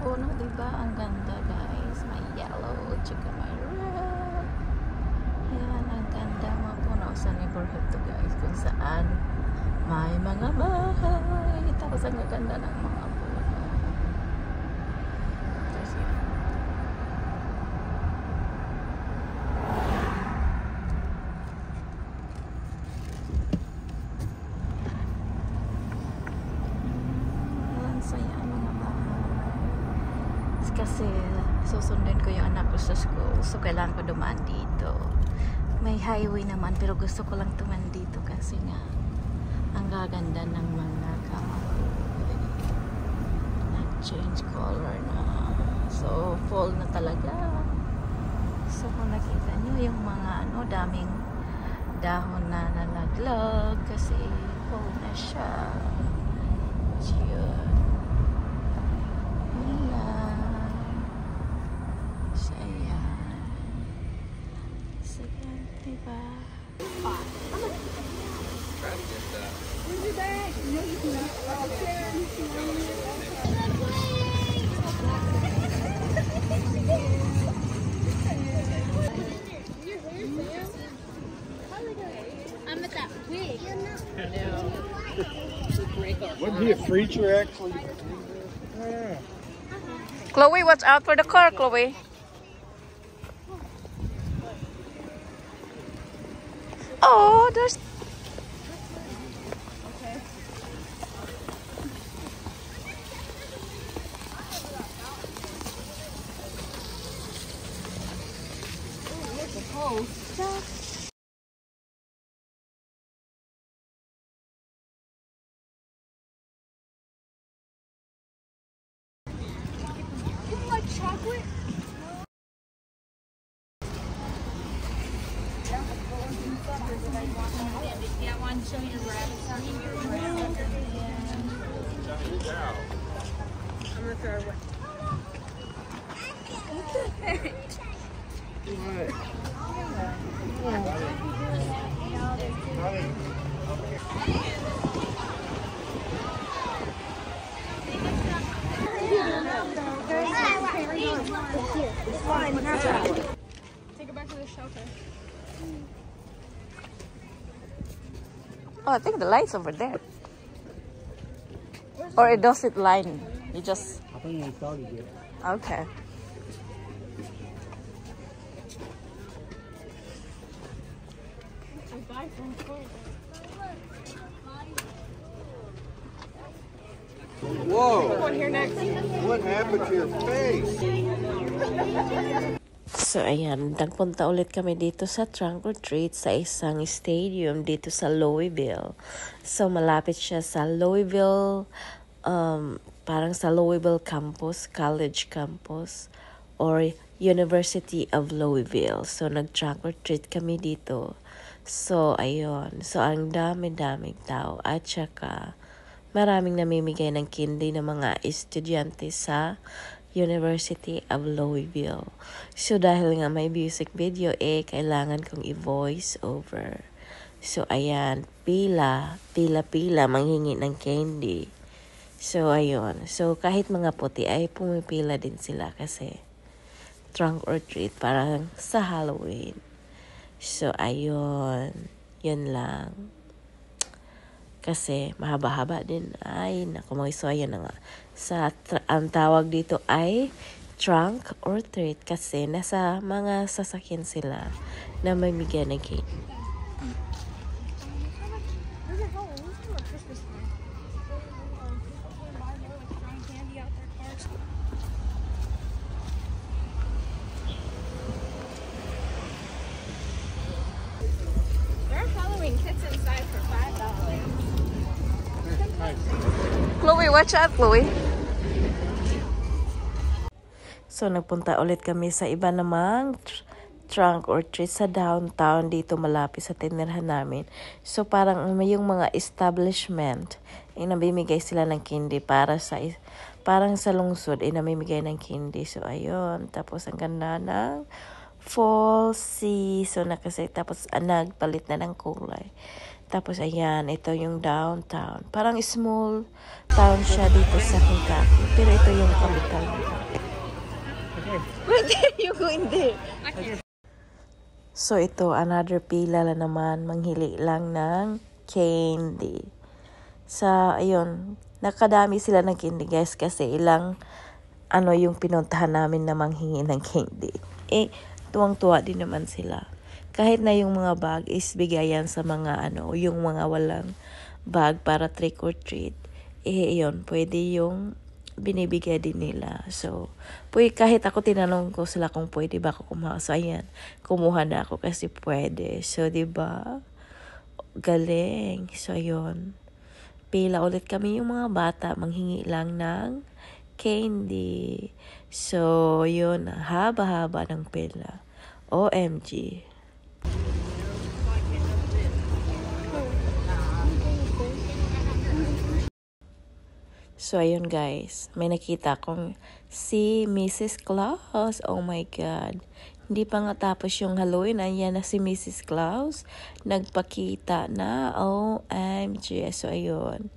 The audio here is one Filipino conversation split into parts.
puno, diba? Ang ganda, guys. May yellow, tsaka may red. Yan, ang ganda mga puno sa neighborhood to, guys. Kung saan may mga bahay. Tapos ang ganda ng mga puno. Tapos yan. Ang saya mga bahay. Kasi susundin ko yung anak ko sa school. So kailangan ko dumaan dito. May highway naman pero gusto ko lang tuman dito kasi nga ang gaganda ng mga kahoy. Nag-change color na. So fall na talaga. So kung nakita nyo yung mga daming dahon na nalaglag kasi fall na siya. Yun. Wala. So ayan. So ayan, diba? Where's your bag? No, you can up there. I'm at that wig. Wasn't he a preacher actually? Yeah. Chloe, watch out for the car, Chloe. Oh, there's... Like chocolate? Yeah, I want to show you rabbits. I'm gonna throw it away. Take it back to the shelter. Oh, I think the light's over there. Or it does it line. You just... I think we started it. Okay. Whoa! One here next. What happened to your face? So, ayan. Nagpunta ulit kami dito sa Trunk or Treat sa isang stadium dito sa Louisville. So, malapit siya sa Louisville, parang sa Louisville campus, college campus, or University of Louisville. So, nag-Trunk or Treat kami dito. So, ayun. So, ang dami-daming tao. At saka, maraming namimigay ng candy ng mga estudyante sa University of Louisville. So, dahil nga may music video, kailangan kong i-voice over. So, ayan, pila, manghingi ng candy. So, ayun. So, kahit mga puti ay pumipila din sila kasi trunk or treat parang sa Halloween. So, ayun. Yun lang. Kasi mahaba-haba din. Ay, naku, so ayan na nga. Ang tawag dito ay trunk or treat kasi nasa mga sasakyan sila na may bigyan ng cake. There are Halloween kits inside for $5. Chloe, watch out, Chloe. So, nagpunta ulit kami sa iba namang trunk or treat sa downtown dito malapit sa tinirhan namin. So, parang yung mga establishment, nabimigay sila ng candy parang sa lungsod, namimigay ng candy. So, ayun. Tapos, ang ganda ng fall season na kasi. Tapos, nagpalit na ng kulay. Tapos ayan, ito yung downtown. Parang small town siya dito sa Kentucky. Pero ito yung capital nila. Hindi. So ito, another pila na naman. Manghili lang ng candy. Sa, ayun, nakadami sila ng candy guys kasi ilang yung pinuntahan namin na manghingi ng candy. Tuwang-tuwa din naman sila. Kahit na yung mga bag is bigayan sa mga yung mga walang bag para trick or treat. Yun, pwede yung binibigay din nila. So, kahit ako tinanong ko sila kung pwede ba ako kumuha. So, ayan, kumuha na ako kasi pwede. So, diba? Galing. So, ayun. Pila ulit kami yung mga bata. Manghingi lang ng candy. So, yun. Haba-haba ng pila. OMG. So, ayun guys. May nakita akong si Mrs. Claus. Oh my God. Hindi pa nga tapos yung Halloween. Ayan na si Mrs. Claus. Nagpakita na. OMG. So, ayun.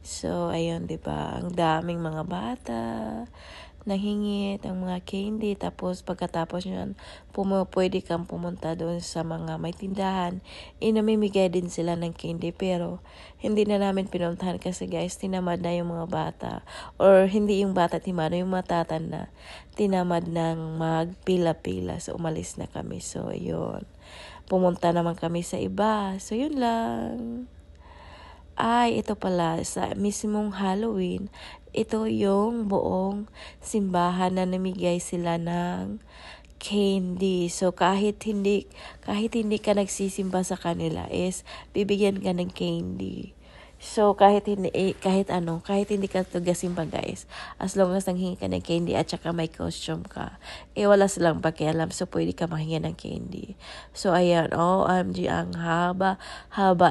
So, ayun, diba? Ang daming mga bata nahingit ang mga candy. Tapos, pagkatapos nyan, pwede kang pumunta doon sa mga may tindahan. Namimigay din sila ng candy. Pero, hindi na namin pinuntahan kasi guys, tinamad na yung mga bata. Or, hindi yung bata timado, yung matatanda. Tinamad ng magpila-pila. So, umalis na kami. So, yun. Pumunta naman kami sa iba. So, yun lang. Ay, ito pala, sa mismong Halloween, ito yung buong simbahan na namigay sila ng candy. So, kahit hindi ka nagsisimba sa kanila is bibigyan ka ng candy. So, kahit hindi ka tugasimba guys, as long as nanghingi ka ng candy at saka may costume ka, wala silang pakialam. So, pwede ka mahingi ng candy. So, ayan, OMG, ang haba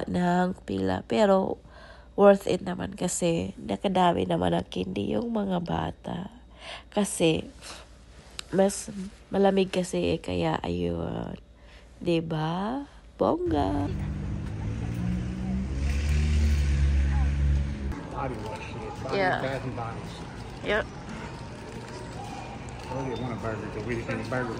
ng pila. Pero, worth it naman kasi nakadami naman ng candy yung mga bata. Kasi, mas malamig kasi kaya ayun. Diba? Bongga! Body wash shit. Yeah. Bath and bodies. Yep. I really want a burger because we didn't get a burger.